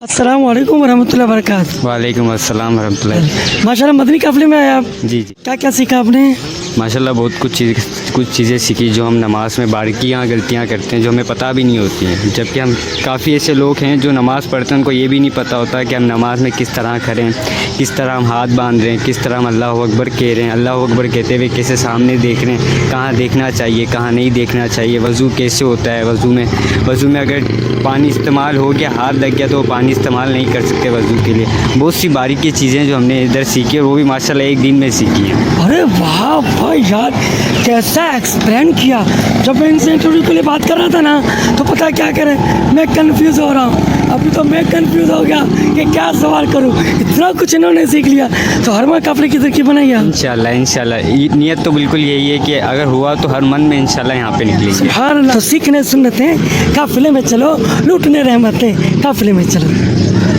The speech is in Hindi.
अस्सलाम वालेकुम वरहमतुल्लाहि वबरकातुहू। वालेकुम अस्सलाम वरहमतुल्लाह। माशाल्लाह मदनी काफ़िले में आए आप, जी जी, क्या क्या सीखा आपने? माशाल्लाह बहुत कुछ चीज़ें सीखी जो हम नमाज में बारीकियाँ गलतियाँ करते हैं जो हमें पता भी नहीं होती हैं। जबकि हम काफ़ी ऐसे लोग हैं जो नमाज़ पढ़ते हैं उनको ये भी नहीं पता होता कि हम नमाज में किस तरह करें, किस तरह हम हाथ बांध रहे हैं, किस तरह हम अल्लाह अकबर कह रहे हैं, अल्लाह अकबर कहते हुए कैसे सामने देख रहे हैं, कहाँ देखना चाहिए कहाँ नहीं देखना चाहिए, वज़ू कैसे होता है, वज़ू में अगर पानी इस्तेमाल हो गया, हाथ लग गया तो वो पानी इस्तेमाल नहीं कर सकते वज़ू के लिए। बहुत सी बारीकी चीज़ें जो हमने इधर सीखी और वो भी माशाल्लाह एक दिन में सीखी हैं। अरे वाह भाई यार, कैसा एक्सप्लेन किया। जब मैं इनसे इंटरव्यू के लिए बात कर रहा था ना तो पता क्या करें, मैं कंफ्यूज हो रहा हूँ। अभी तो मैं कंफ्यूज हो गया कि क्या सवाल करूँ, इतना कुछ इन्होंने सीख लिया। तो हर माह काफ़िले की तरक्की बनाइए इंशाल्लाह नीयत तो बिल्कुल यही है कि अगर हुआ तो हर मन में इंशाल्लाह यहाँ पे निकलेंगे। सुभान अल्लाह। तो सीखने सुन्नतें, काफ़िले में चलो, लूटने रहमतें, काफ़िले में चलो।